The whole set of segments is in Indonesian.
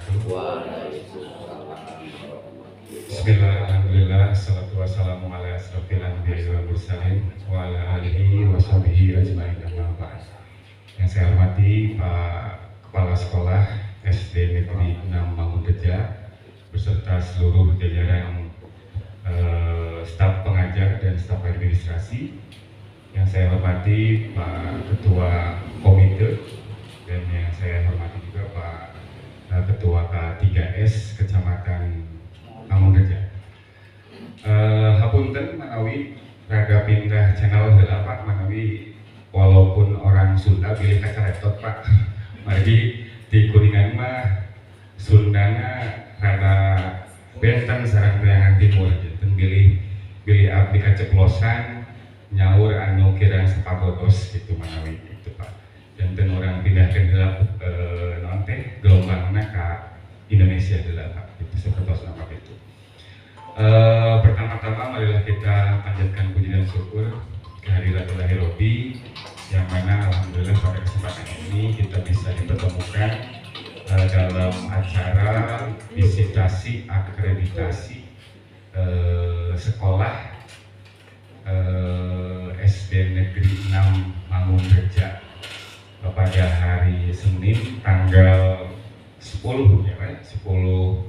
wabarakatuh. Waalaikumsalam warahmatullahi Bismillah, wabarakatuh. alhamdulillah, salatu wassalamu ala asrofil anbiya'i wal mursalin wa ala alihi wa sahbihi ajma'in amma ba'd. Yang saya hormati Pak Kepala Sekolah SD Negeri 6 Mangunreja beserta seluruh jajaran staf pengajar dan staf administrasi. Yang saya hormati Pak Ketua Komite, dan yang saya hormati juga Pak Ketua K3S Kecamatan Mangunreja. Hapunten manawi rada pindah channel heula Pak, manawi walaupun orang Sunda pilih kacaretot Pak. Mari di Kuningan mah Sundana rada benten sareng Priangan Timur, janten pilih abdi kaceplosan nyaur anu kirang sepagodos gitu manawi itu Pak. Janten orang pindahkeun heula naon teh gelombangna ka Indonesia heula Pak. Itu sapertos nama itu. Pertama-tama marilah kita panjatkan puji dan syukur kehadiran Ilahi Robbi, yang mana alhamdulillah pada kesempatan ini kita bisa dipertemukan dalam acara visitasi akreditasi sekolah SD Negeri 6 Mangunreja pada hari Senin tanggal 10 ya Pak, 10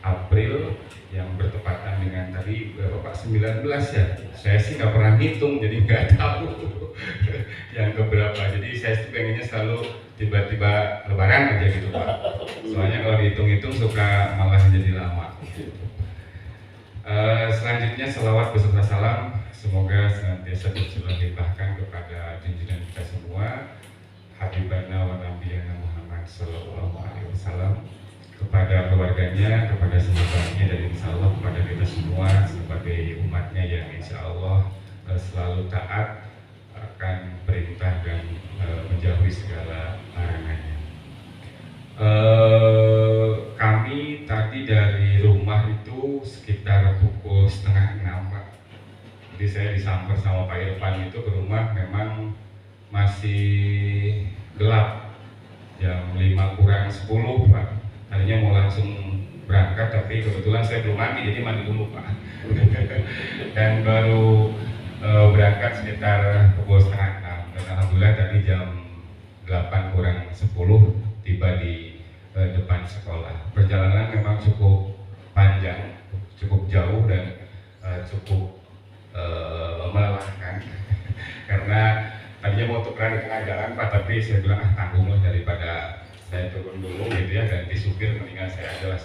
April yang bertepatan dengan tadi berapa Pak, 19 ya. Saya sih nggak pernah ngitung jadi nggak tahu yang keberapa. Jadi saya sih pengennya selalu tiba-tiba lebaran aja gitu Pak. Soalnya kalau dihitung-hitung suka malah jadi lama. Selanjutnya selawat beserta salam semoga senantiasa tercurah limpahkan kepada junjungan kita semua Habibana wa Nabiyana Muhammad Sallallahu Alaihi Wasallam, kepada keluarganya, kepada sahabatnya, dan insya Allah kepada kita semua sebagai umatnya yang insya Allah selalu taat akan perintah dan menjauhi segala larangannya. Kami tadi dari rumah itu sekitar pukul 5:30 Pak. Jadi saya disamper sama Pak Irfan itu ke rumah, memang masih gelap, jam 5:50 Pak. Tadinya mau langsung berangkat, tapi kebetulan saya belum mandi, jadi mandi dulu Pak. Dan baru berangkat sekitar pukul 5:30. Dan alhamdulillah tadi jam 8:10 tiba di depan sekolah. Perjalanan memang cukup panjang, cukup jauh, dan cukup melelahkan. Karena tadinya mau tukeran di tengah jalan Pak, tapi saya bilang tanggung lah, daripada saya turun dulu gitu ya, ganti supir, mendingan saya aja lah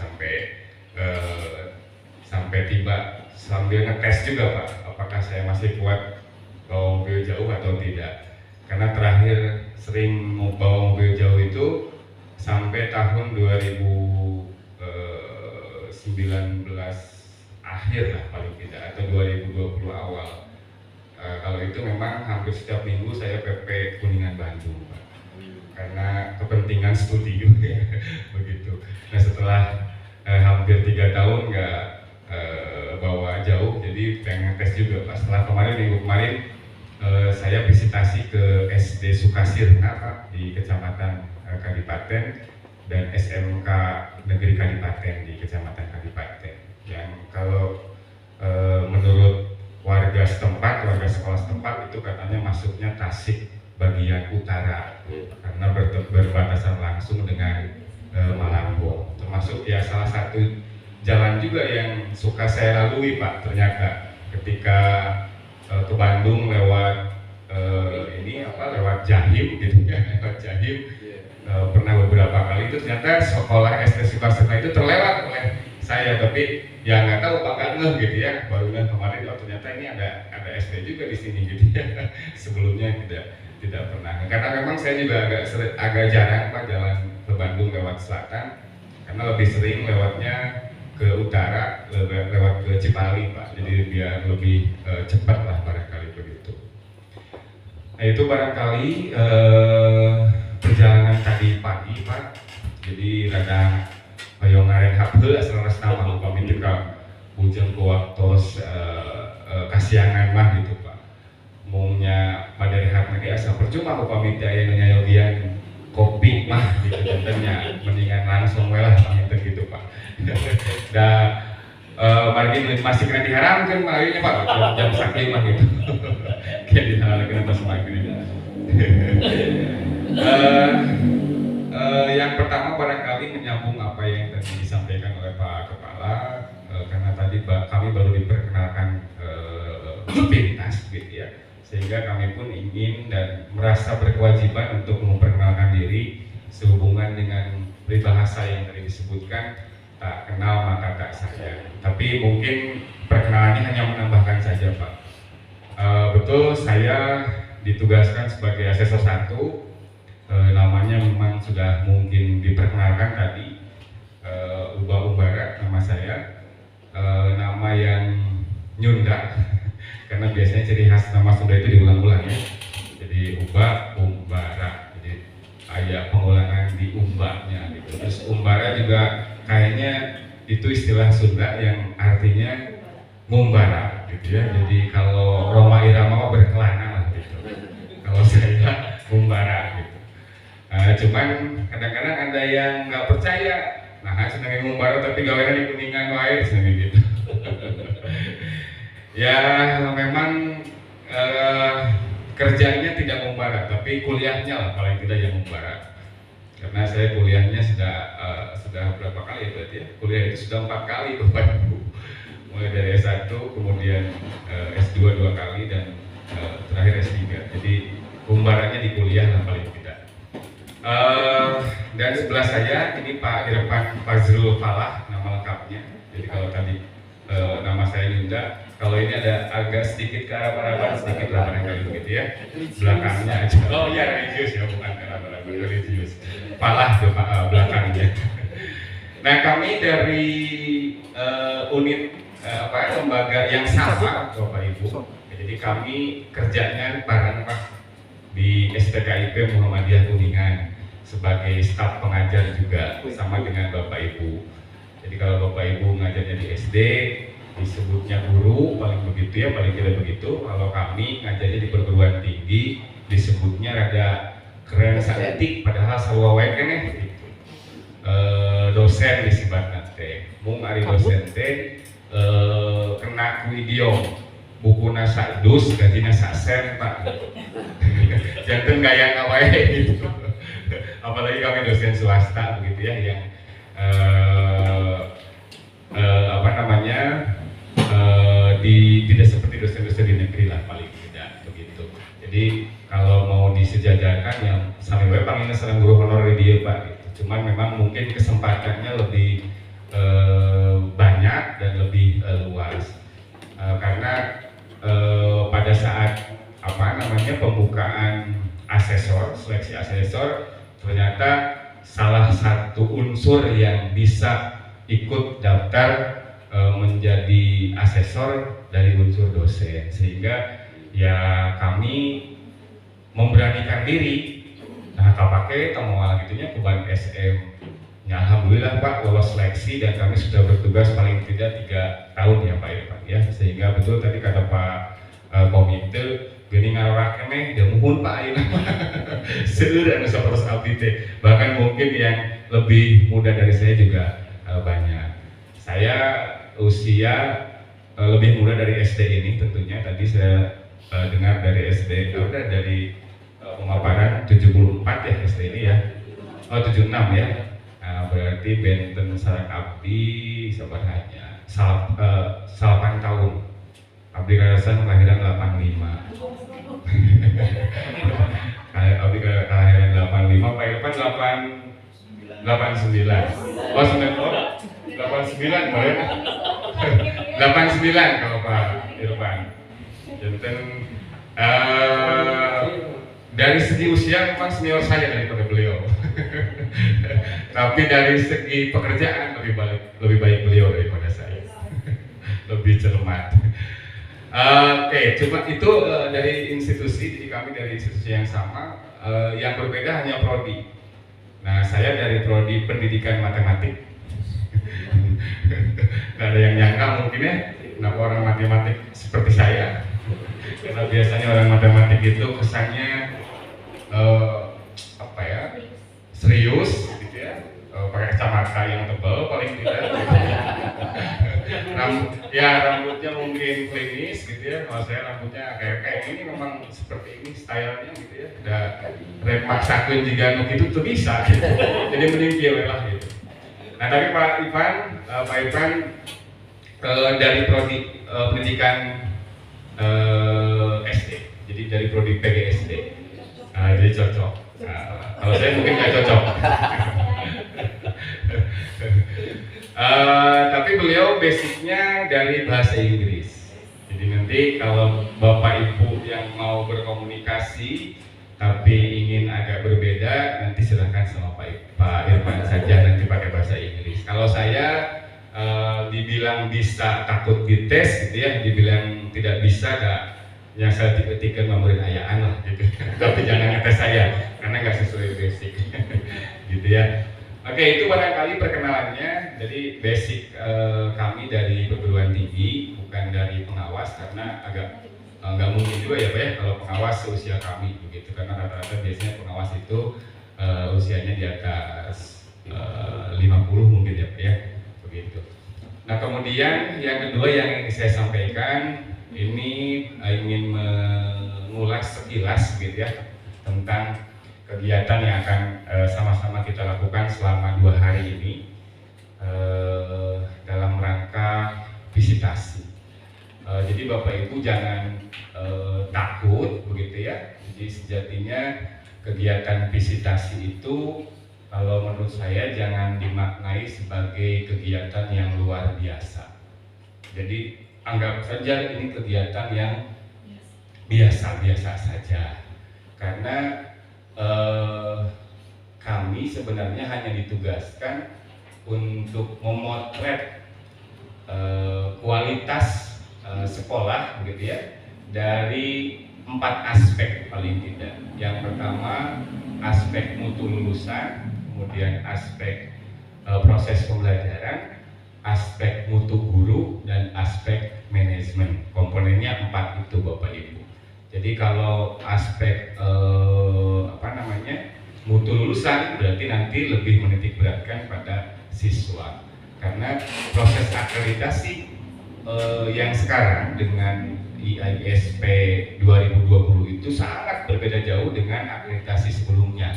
sampai tiba, sambil ngetes juga Pak apakah saya masih kuat bawa mobil jauh atau tidak. Karena terakhir sering mau bawa mobil jauh itu sampai tahun 2019 akhir lah paling tidak, atau 2020 awal. Kalau itu memang hampir setiap minggu saya PP Kuningan Bandung Pak, karena kepentingan studi ya, begitu. Nah setelah hampir 3 tahun nggak bawa jauh, jadi pengen tes juga Pak. Setelah minggu kemarin saya visitasi ke SD Sukasirna Pak di Kecamatan Kadipaten, dan SMK Negeri Kadipaten di Kecamatan Kadipaten, yang kalau menurut warga setempat, warga sekolah setempat itu katanya masuknya Tasik bagian utara, karena berbatasan langsung dengan Malangbong. Termasuk ya salah satu jalan juga yang suka saya lalui Pak, ternyata ketika ke Bandung lewat lewat Jahim gitu ya, lewat Jahim. Pernah beberapa kali itu ternyata sekolah SD Sukasirna itu terlewat oleh saya, tapi ya nggak tahu Pak, nggak ngeh gitu ya, baru kemarin ternyata ini ada SD juga di sini gitu ya. Sebelumnya tidak pernah, karena memang saya juga agak jarang Pak jalan ke Bandung lewat selatan, karena lebih sering lewatnya ke utara, lewat ke Cipali Pak, jadi biar lebih cepat lah barangkali begitu. Nah itu barangkali perjalanan tadi pagi Pak, jadi rada hoyong ngaren hapheul asal nama upami teu ka bujang ku waktos kasiangan mah gitu Pak. Mungnya pada rehat nanti asa percuma upami teh aya nu nyayogian kopi mah gitu contohnya mendingan langsung lah gitu Pak. Dan mari masih kena diharamkan marinya Pak jam sakit mah gitu. Kayak diharamkan pas maghrib. Yang pertama barangkali menyambung apa yang tadi disampaikan oleh Pak Kepala, karena tadi kami baru diperkenalkan pintas gitu ya, sehingga kami pun ingin dan merasa berkewajiban untuk memperkenalkan diri sehubungan dengan peribahasa yang tadi disebutkan, tak kenal maka tak sayang. Tapi mungkin perkenalannya hanya menambahkan saja Pak. Betul saya ditugaskan sebagai asesor 1. Namanya memang sudah mungkin diperkenalkan tadi, Uba Umbara nama saya, nama yang Nyunda karena biasanya ciri khas nama Sunda itu diulang-ulang ya, jadi Uba Umbara, jadi ada pengulangan di umbanya gitu. Terus Umbara juga kayaknya itu istilah Sunda yang artinya ngumbara gitu ya, jadi kalau Roma Irama berkelana lah gitu, kalau saya ngumbara gitu. Cuman kadang-kadang ada yang nggak percaya, nah senangnya ngumbara tapi gawean di Kuningan wae senangnya gitu. Ya memang kerjanya tidak ngumbara, tapi kuliahnya lah paling tidak yang ngumbara. Karena saya kuliahnya sudah berapa kali berarti ya? Kuliah itu sudah 4 kali Bapak Ibu. Mulai dari S1, kemudian S2 2 kali dan terakhir S3. Jadi ngumbaranya di kuliah lah paling tidak. Dan sebelah saya ini Pak Irfan Fazrul Falah nama lengkapnya. Jadi kalau tadi nama saya Yunda, kalau ini ada agak sedikit ke arah-arahan sedikit lah barangkali begitu ya. Belakangnya aja. Oh iya religius ya, bukan ke arah-arahan religius. Falah tuh belakangnya. Nah kami dari unit lembaga yang sama Bapak Ibu. Jadi kami kerjanya bareng Pak di STKIP Muhammadiyah Kuningan sebagai staf pengajar juga sama dengan Bapak Ibu. Jadi kalau Bapak Ibu ngajarnya di SD disebutnya guru paling begitu ya, paling tidak begitu. Kalau kami ngajarnya di perguruan tinggi disebutnya rada keren saeutik padahal sawawe keneh gitu. Dosen disebutna teh. Mung ari dosen teh kena video bukuna sadus gajina sasen Pak. Janten gaya ngawae gitu. Apalagi kami dosen swasta begitu ya yang tidak seperti dosen-dosen di negeri lah paling tidak begitu. Jadi kalau mau disejajarkan yang sampai panggilnya serang guru honor di dia Pak gitu. Cuman memang mungkin kesempatannya lebih banyak dan lebih luas karena pada saat pembukaan asesor, seleksi asesor, ternyata salah satu unsur yang bisa ikut daftar menjadi asesor dari unsur dosen, sehingga ya kami memberanikan diri. Nah kapake tamual gitunya keban SM. Ya, alhamdulillah Pak lolos seleksi dan kami sudah bertugas paling tidak 3 tahun ya Pak Irfan ya, sehingga betul tadi kata Pak komite gini ngarorak keneh dan muhun Pak ayeuna seueur anu saporos abdi teh, bahkan mungkin yang lebih muda dari saya juga banyak. Saya usia lebih muda dari SD ini tentunya, tadi saya dengar dari SD dari pemaparan 74 ya SD ini ya, 76 ya. Nah, berarti benten sareng abdi sabaraha salapan tahun. Abdi karasan kelahiran 85. Abdi kelahiran 85, Pak Irfan 89. Oh 89 boleh. 89 kalau Pak Irfan. Janten dari segi usia memang senior saya daripada beliau. Tapi dari segi pekerjaan lebih baik beliau daripada saya. Lebih cermat. Oke, cuma itu dari institusi, jadi kami dari institusi yang sama, yang berbeda hanya prodi. Nah, saya dari prodi pendidikan matematik. Gak ada yang nyangka mungkin ya, kenapa orang matematik seperti saya. Karena biasanya orang matematik itu kesannya serius gitu ya, pakai kacamata yang tebal paling tidak gitu. Rambutnya mungkin klinis gitu ya. Kalau saya rambutnya kayak ini memang seperti ini stylenya gitu ya, udah maksakan juga gitu tuh bisa gitu. Jadi mending dia lah gitu. Nah tapi Pak Ivan dari prodi pendidikan SD, jadi dari prodi PGSD, jadi cocok. Kalau saya mungkin nggak cocok. Tapi beliau basicnya dari bahasa Inggris. Jadi nanti kalau Bapak Ibu yang mau berkomunikasi tapi ingin agak berbeda, nanti silahkan sama Pak Irfan saja nanti pakai bahasa Inggris. Kalau saya dibilang bisa takut dites gitu ya, dibilang tidak bisa gak, yang saya tiga-tiga memberi ayaan lah gitu. Tapi jangan ngetes saya karena nggak sesuai basic gitu ya. Oke, itu barangkali perkenalannya. Jadi basic kami dari perguruan tinggi, bukan dari pengawas, karena agak nggak mungkin juga ya Pak ya kalau pengawas seusia kami begitu, karena rata-rata biasanya pengawas itu usianya di atas 50 mungkin ya Pak ya, begitu. Nah kemudian yang kedua yang ingin saya sampaikan ini ingin mengulas sekilas gitu ya tentang kegiatan yang akan sama-sama kita lakukan selama 2 hari ini dalam rangka visitasi. Jadi Bapak Ibu jangan takut begitu ya. Jadi sejatinya kegiatan visitasi itu kalau menurut saya jangan dimaknai sebagai kegiatan yang luar biasa. Jadi anggap saja ini kegiatan yang biasa-biasa saja. Karena kami sebenarnya hanya ditugaskan untuk memotret kualitas sekolah begitu ya dari 4 aspek paling tidak. Yang pertama aspek mutu lulusan, kemudian aspek proses pembelajaran, aspek mutu guru, dan aspek manajemen. Komponennya 4 itu Bapak Ibu. Jadi kalau aspek mutu lulusan berarti nanti lebih menitik beratkan pada siswa, karena proses akreditasi yang sekarang dengan IISP 2020 itu sangat berbeda jauh dengan akreditasi sebelumnya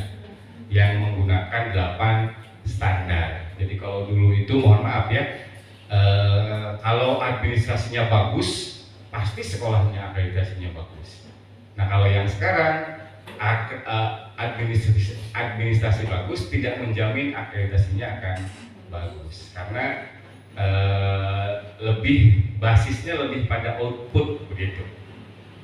yang menggunakan 8 standar. Jadi kalau dulu itu mohon maaf ya, kalau administrasinya bagus pasti sekolahnya akreditasinya bagus. Nah kalau yang sekarang administrasi bagus tidak menjamin akreditasinya akan bagus, karena basisnya lebih pada output begitu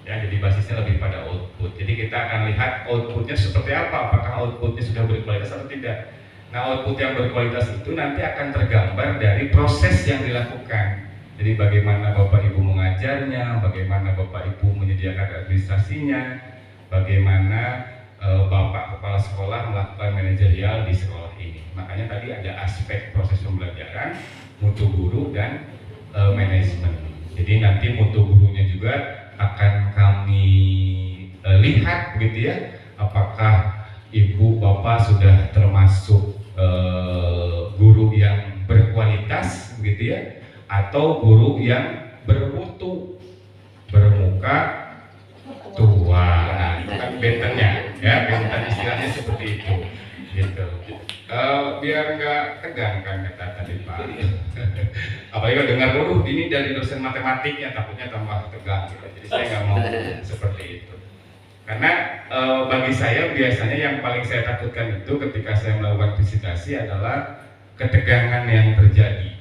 ya. Jadi basisnya lebih pada output. Jadi kita akan lihat outputnya seperti apa, apakah outputnya sudah berkualitas atau tidak. Nah output yang berkualitas itu nanti akan tergambar dari proses yang dilakukan. Jadi bagaimana Bapak Ibu mengajarnya, bagaimana Bapak Ibu menyediakan administrasinya, bagaimana Bapak Kepala Sekolah melakukan manajerial di sekolah ini. Makanya tadi ada aspek proses pembelajaran, mutu guru, dan manajemen. Jadi nanti mutu gurunya juga akan kami lihat begitu ya, apakah Ibu Bapak sudah termasuk guru yang berkualitas begitu ya, atau guru yang bermutu, bermuka tua. Nah itu kan bentennya ya, benten istilahnya seperti itu gitu. Biar nggak tegang kan kata tadi Pak. Apalagi kalau dengar ini dari dosen matematiknya, takutnya tambah tegang gitu. Jadi saya nggak mau seperti itu. Karena bagi saya biasanya yang paling saya takutkan itu ketika saya melakukan visitasi adalah ketegangan yang terjadi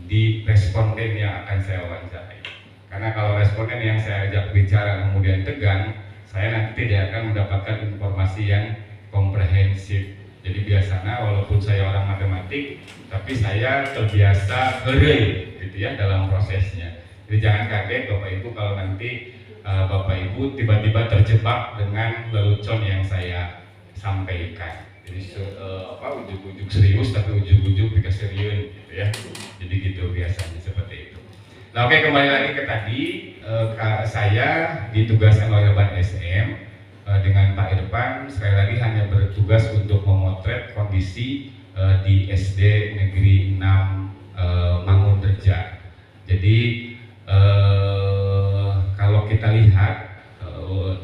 di responden yang akan saya wawancarai. Karena kalau responden yang saya ajak bicara kemudian tegang, saya nanti tidak akan mendapatkan informasi yang komprehensif. Jadi biasanya walaupun saya orang matematik, tapi saya terbiasa heureuy gitu ya dalam prosesnya. Jadi jangan kaget Bapak Ibu kalau nanti Bapak Ibu tiba-tiba terjebak dengan lelucon yang saya sampaikan. Jadi ujuk-ujuk serius tapi ujuk-ujuk pikir gitu ya. Jadi gitu biasanya seperti itu. Nah oke, kembali lagi ke tadi, saya ditugaskan oleh Ban SM dengan Pak Irfan sekali lagi hanya bertugas untuk memotret kondisi di SD Negeri 6 Mangunreja. Jadi kalau kita lihat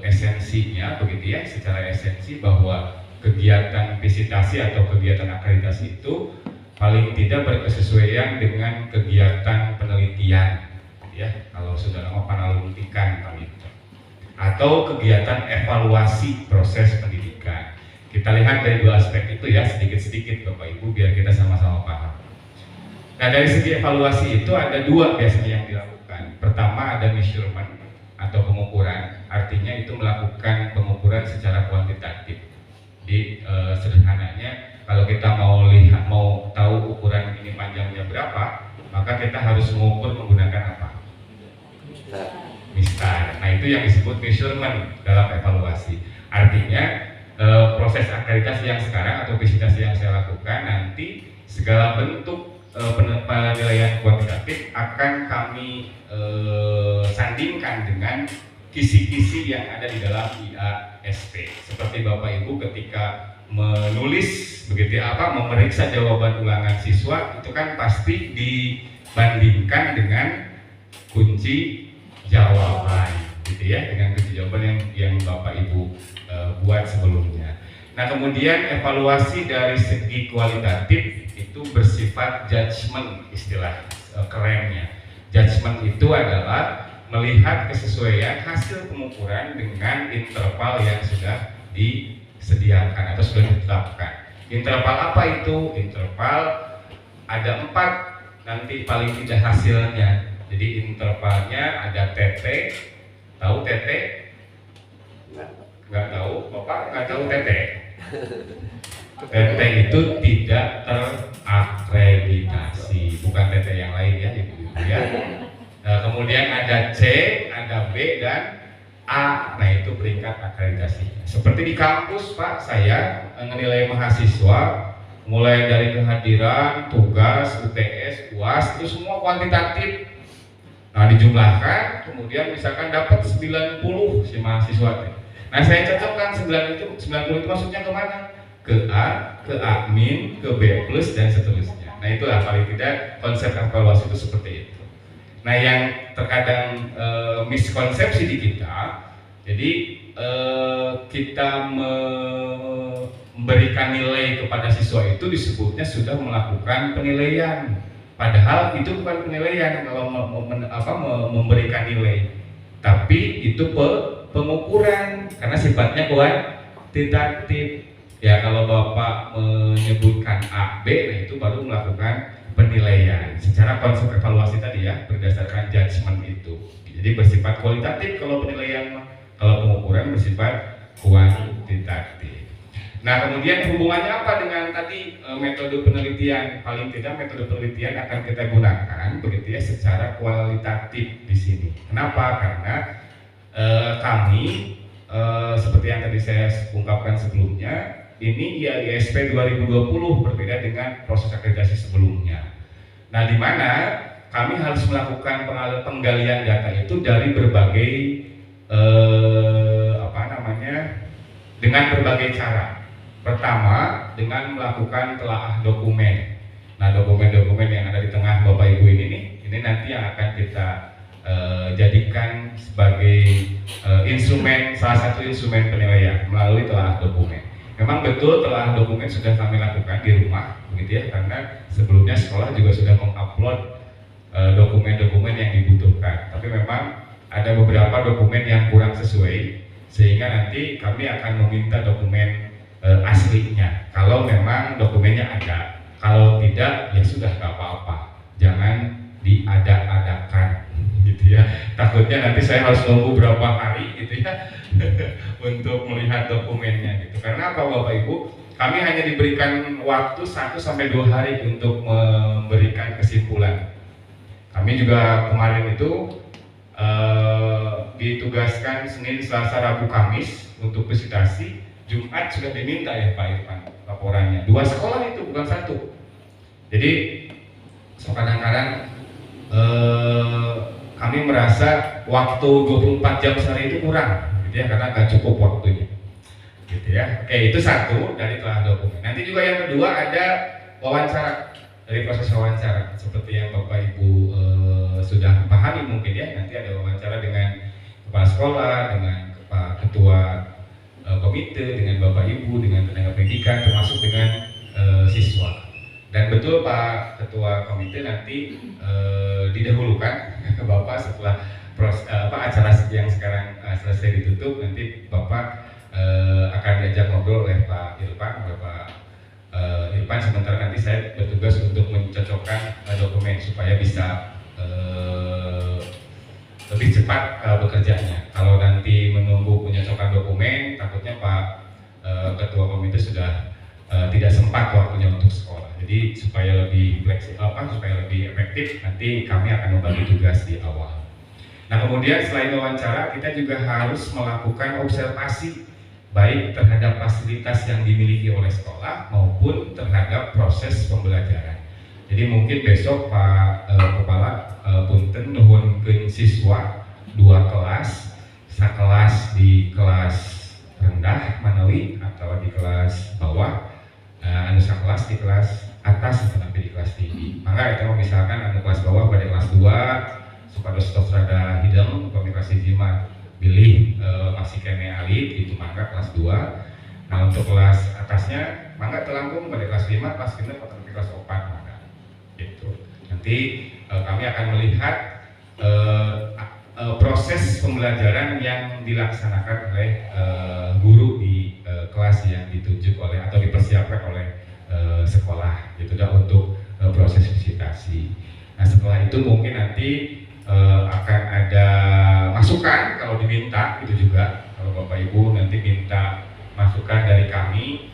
esensinya begitu ya, secara esensi bahwa kegiatan visitasi atau kegiatan akreditasi itu paling tidak berkesesuaian dengan kegiatan penelitian, ya kalau sudah nama panaluntikan gitu, atau kegiatan evaluasi proses pendidikan. Kita lihat dari dua aspek itu ya, sedikit-sedikit Bapak Ibu biar kita sama-sama paham. Nah dari segi evaluasi itu ada dua biasanya yang dilakukan. Pertama ada measurement atau pengukuran, artinya itu melakukan pengukuran secara kuantitatif. Jadi sederhananya kalau kita mau tahu ukuran ini panjangnya berapa, maka kita harus mengukur menggunakan apa? Mistar. Nah itu yang disebut measurement dalam evaluasi. Artinya proses akreditasi yang sekarang atau visitasi yang saya lakukan nanti segala bentuk penilaian kuantitatif akan kami sandingkan dengan kisi-kisi yang ada di dalam IASP. Seperti Bapak Ibu ketika menulis begitu apa, memeriksa jawaban ulangan siswa itu kan pasti dibandingkan dengan kunci jawaban, gitu ya, dengan kunci jawaban yang Bapak Ibu buat sebelumnya. Nah kemudian evaluasi dari segi kualitatif itu bersifat judgement, istilah kerennya. Judgement itu adalah melihat kesesuaian hasil pengukuran dengan interval yang sudah disediakan atau sudah ditetapkan. Interval apa itu? Interval ada 4 nanti paling tidak hasilnya. Jadi intervalnya ada TT, tahu TT? Nggak tahu, Bapak nggak tahu TT? TT itu tidak terakreditasi, bukan TT yang lain ya, Ibu ya. Nah, kemudian ada C, ada B dan A. Nah itu peringkat akreditasi. Seperti di kampus Pak, saya menilai mahasiswa mulai dari kehadiran, tugas, UTS, UAS itu semua kuantitatif. Nah dijumlahkan, kemudian misalkan dapat 90 si mahasiswa. Nah saya cocokkan 90 itu maksudnya kemana? Ke A, ke A min, ke B plus dan seterusnya. Nah itulah paling tidak konsep evaluasi itu seperti itu. Nah yang terkadang miskonsepsi di kita, jadi kita memberikan nilai kepada siswa itu disebutnya sudah melakukan penilaian. Padahal itu bukan penilaian kalau memberikan nilai, tapi itu pengukuran karena sifatnya kuantitatif. Ya kalau Bapak menyebutkan A, B, nah itu baru melakukan penilaian. Secara konsep evaluasi tadi ya berdasarkan judgement itu. Jadi bersifat kualitatif kalau penilaian, kalau pengukuran bersifat kuantitatif. Nah kemudian hubungannya apa dengan tadi metode penelitian? Paling tidak metode penelitian akan kita gunakan begitu ya secara kualitatif di sini. Kenapa? Karena kami seperti yang tadi saya ungkapkan sebelumnya, ini IASP 2020 berbeda dengan proses akreditasi sebelumnya. Nah, di mana kami harus melakukan penggalian data itu dari berbagai dengan berbagai cara. Pertama, dengan melakukan telaah dokumen. Nah, dokumen-dokumen yang ada di tengah Bapak Ibu ini nanti yang akan kita jadikan sebagai instrumen, salah satu instrumen penilaian melalui telaah dokumen. Memang betul telaah dokumen sudah kami lakukan di rumah, begitu ya, karena sebelumnya sekolah juga sudah mengupload dokumen-dokumen yang dibutuhkan. Tapi memang ada beberapa dokumen yang kurang sesuai, sehingga nanti kami akan meminta dokumen aslinya. Kalau memang dokumennya ada, kalau tidak ya sudah nggak apa-apa, jangan diada-adakan, gitu ya. Takutnya nanti saya harus nunggu berapa hari, gitu ya, untuk melihat dokumennya, gitu. Karena apa Bapak Ibu? Kami hanya diberikan waktu 1-2 hari untuk memberikan kesimpulan. Kami juga kemarin itu ditugaskan Senin, Selasa, Rabu, Kamis untuk visitasi. Jumat sudah diminta ya Pak Irfan laporannya. 2 sekolah itu bukan 1. Jadi kadang-kadang kami merasa waktu 24 jam sehari itu kurang, gitu ya, karena nggak cukup waktunya gitu ya. Oke, itu satu dari telah dokumen. Nanti juga yang kedua ada wawancara, dari proses wawancara seperti yang Bapak Ibu sudah pahami mungkin ya. Nanti ada wawancara dengan kepala sekolah, dengan ketua komite, dengan Bapak Ibu, dengan tenaga pendidikan, termasuk dengan siswa. Dan betul Pak Ketua Komite nanti didahulukan Bapak setelah acara yang sekarang selesai ditutup, nanti Bapak akan diajak ngobrol oleh Pak Irfan, Bapak Irfan. Sementara nanti saya bertugas untuk mencocokkan dokumen supaya bisa lebih cepat bekerjanya. Kalau nanti menunggu pencocokan dokumen, takutnya Pak Ketua Komite sudah tidak sempat waktunya untuk sekolah. Jadi supaya lebih fleksibel, supaya lebih efektif, nanti kami akan membagi tugas di awal. Nah, kemudian selain wawancara, kita juga harus melakukan observasi baik terhadap fasilitas yang dimiliki oleh sekolah maupun terhadap proses pembelajaran. Jadi mungkin besok Pak Kepala punten nuhunkeun siswa 2 kelas, sakelas di kelas rendah manawi atau di kelas bawah, anu sakelas di kelas atas tapi di kelas tinggi. Maka itu misalkan anu kelas bawah pada kelas 2 supados tos rada hidung komunikasi jima pilih masih kene alit itu, maka kelas 2. Nah, untuk kelas atasnya maka telangkung pada kelas 5, kelas 6 atau kelas 4 maka gitu. Nanti kami akan melihat proses pembelajaran yang dilaksanakan oleh guru di kelas yang ditunjuk oleh atau dipersiapkan oleh sekolah gitu dah untuk proses visitasi. Nah, setelah itu mungkin nanti akan ada masukan kalau diminta, itu juga kalau Bapak Ibu nanti minta masukan dari kami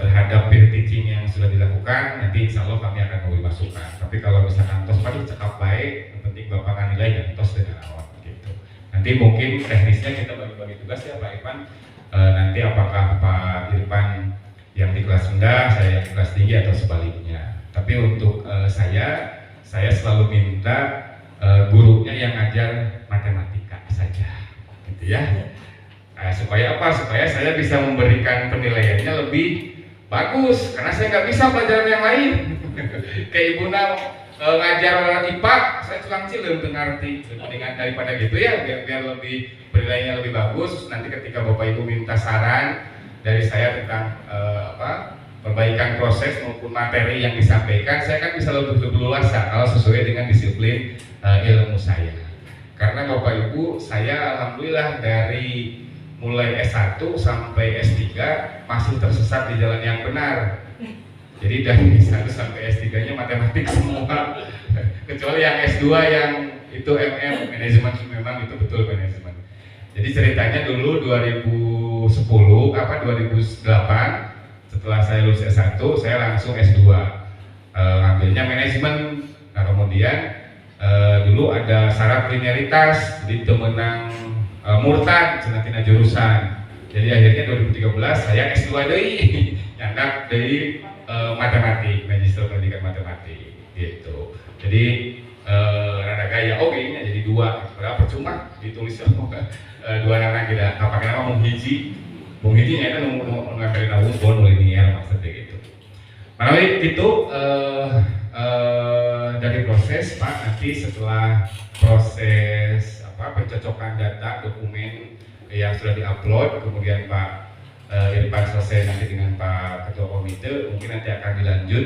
terhadap peer teaching yang sudah dilakukan, nanti insya Allah kami akan memberi masukan. Tapi kalau misalkan tos pada cakap baik, yang penting Bapak kan nilai dan tos dengan awal gitu. Nanti mungkin teknisnya kita bagi-bagi tugas ya Pak Irfan. Nanti apakah Pak Irfan yang di kelas rendah, saya yang di kelas tinggi atau sebaliknya. Tapi untuk saya selalu minta gurunya yang ngajar matematika saja, gitu ya. Supaya apa? Supaya saya bisa memberikan penilaiannya lebih bagus, karena saya nggak bisa pelajaran yang lain. Kayak Ibu ngajar IPA, saya tukang cilem ngerti. Mendingan daripada gitu ya, biar lebih penilaiannya lebih bagus. Nanti ketika Bapak Ibu minta saran dari saya tentang perbaikan proses maupun materi yang disampaikan, saya kan bisa lebih leluasa kalau sesuai dengan disiplin ilmu saya. Karena Bapak Ibu, saya alhamdulillah dari mulai S1 sampai S3 masih tersesat di jalan yang benar. Jadi dari S1 sampai S3-nya matematik semua. Kecuali yang S2 yang itu manajemen, memang itu betul manajemen. Jadi ceritanya dulu 2008 setelah saya lulus S1, saya langsung S2. Ngambilnya manajemen. Nah, kemudian dulu ada syarat linearitas, jadi temenang murtad cenah jurusan. Jadi akhirnya 2013 saya S2 deui, nyandak deui matematik, magister pendidikan matematik gitu. Jadi rada gaya nya jadi 2, berapa percuma ditulis dua anak kita. Apa kenapa mung hiji nya itu ngambilin awun linear maksudnya gitu. Melalui itu dari proses Pak, nanti setelah proses pencocokan data dokumen yang sudah diupload, kemudian Pak Irfan selesai nanti dengan Pak Ketua Komite, mungkin nanti akan dilanjut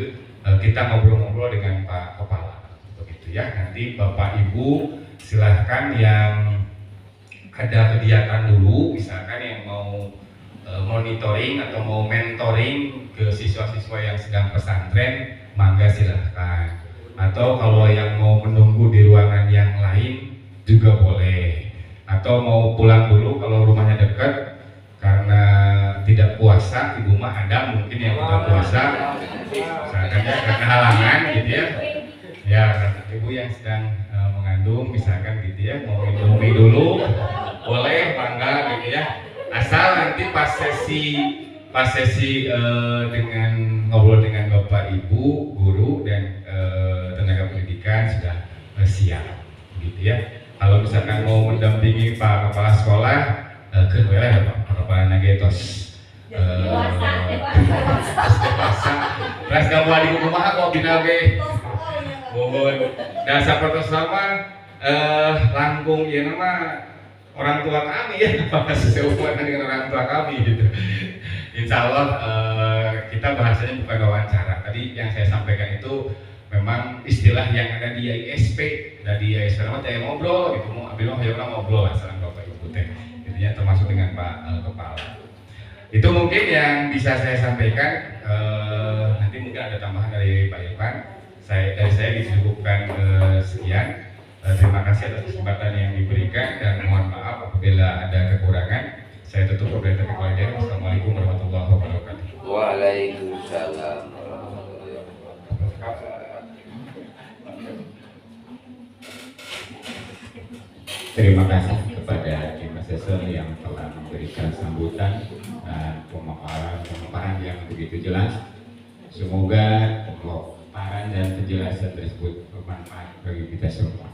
kita ngobrol-ngobrol dengan Pak Kepala, begitu ya. Nanti Bapak Ibu silahkan yang ada kegiatan dulu, misalkan yang mau monitoring atau mau mentoring ke siswa-siswa yang sedang pesantren, mangga silahkan. Atau kalau yang mau menunggu di ruangan yang lain juga boleh, atau mau pulang dulu kalau rumahnya dekat karena tidak puasa, ibu mah ada mungkin yang tidak puasa misalkan ya karena halangan gitu ya ibu yang sedang mengandung misalkan gitu ya, mau minum mie dulu boleh, bangga gitu ya, asal nanti pas sesi dengan ngobrol dengan Bapak Ibu guru dan tenaga pendidikan sudah siap gitu ya. Kalau misalkan mau mendampingi Pak Kepala Sekolah, Kenapa Pak? Kepala nagetos dewasa. Ras kamu adik kumaha kok bina ge. Mohon. Dan sapertos sama langkung ya nama orang tua kami ya, masih sehubungan dengan orang tua kami gitu. Insya Allah kita bahasanya bukan wawancara. Tadi yang saya sampaikan itu memang istilah yang ada di ISP. Dari ISP nama saya ngobrol gitu, mau ambil ngobrol lah sama Bapak Ibu teh. Intinya termasuk dengan Pak Kepala. Itu mungkin yang bisa saya sampaikan. Nanti mungkin ada tambahan dari Pak Irfan. Dari saya dicukupkan sekian. Terima kasih atas kesempatan yang diberikan dan mohon maaf apabila ada kekurangan. Saya tutup pemberitaan kekurangan. Wassalamualaikum warahmatullahi wabarakatuh. Waalaikumsalam warahmatullahi wabarakatuh. Terima kasih kepada tim asesor yang telah memberikan sambutan dan pemaparan yang begitu jelas. Semoga pemaparan dan penjelasan tersebut bermanfaat bagi kita semua.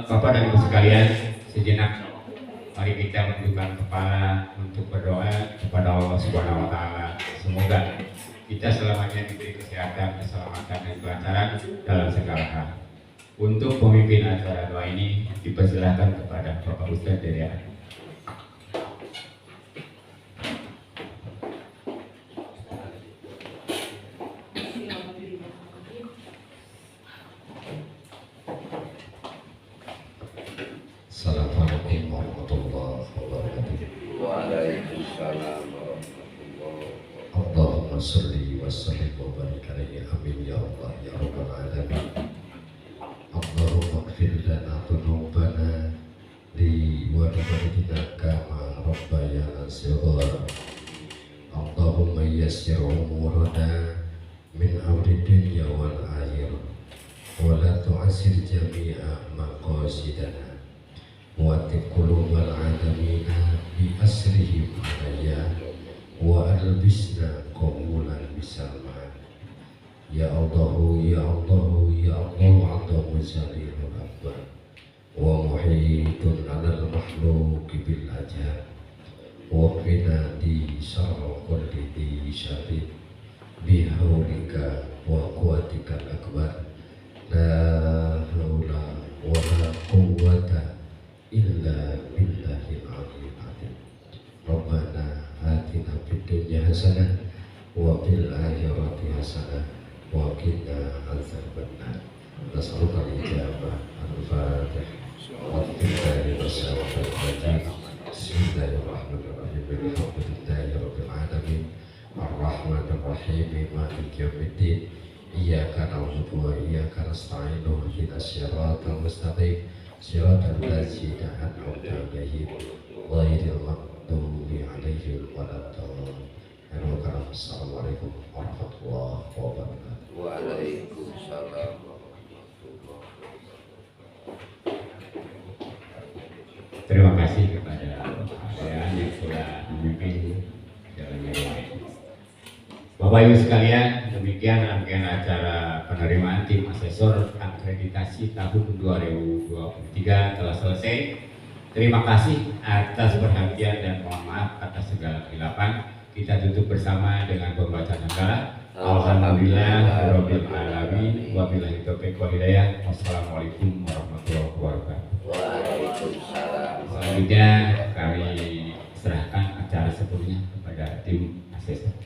Bapak dan Ibu sekalian, sejenak mari kita menundukkan kepala untuk berdoa kepada Allah Subhanahu wa Ta'ala. Semoga kita selamanya diberi kesehatan, keselamatan, dan kelancaran dalam segala hal. Untuk pemimpin acara doa ini dipersilakan kepada Bapak Ustadz Dede. Assalamualaikum warahmatullahi wabarakatuh. Waalaikumsalam warahmatullahi wabarakatuh. Allahumma sholli wa sallim wa barik alaihi amin ya Allah ya rabbal alamin. Allahumma ighfir lana dhunubana li wa li walidina kama rabbayana shighara. Allahumma yassir umurana min amri dunya wal akhirah wa la tu'assir jami'a maqasidana. Mu'atib qulubal alamina bi asrihim alayya wa albisna qabulan bisalman. Ya Allah ya Allah ya Allah Allahu zalilul akbar wa muhitun alal makhluqi bil ajab wa qina di syarra kulli di syarrin bihawlika wa quwwatikal akbar la haula wa la quwwata illa billahil aliyyil azim. Rabbana atina fid dunya hasanah wa fil akhirati hasanah wa qina adzabannar. Nas'aluka al-ijabah al-fatih wa billahi wassalamu. Bismillahirrahmanirrahim. Alhamdulillahi rabbil alamin. Ar-rahmanir rahim. Maliki yaumiddin. Iyyaka na'budu wa iyyaka nasta'in. Ihdinas siratal mustaqim. Siratal ladzina an'amta 'alaihim ghairil maghdubi 'alaihim waladdallin. Assalamualaikum warahmatullahi wabarakatuh. Waalaikumsalam warahmatullahi wabarakatuh. Terima kasih kepada Bapak yang sudah memimpin jalannya doa. Bapak Ibu sekalian, demikian rangkaian acara penerimaan tim asesor akreditasi tahun 2023 telah selesai. Terima kasih atas perhatian dan mohon maaf atas segala kesilapan. Kita tutup bersama dengan pembacaan hafalan. Alhamdulillah rabbil alamin wa billahi taufiq wal hidayah. Wassalamualaikum warahmatullahi wabarakatuh. Waalaikumsalam. Selanjutnya kami serahkan acara sepenuhnya kepada tim asesor.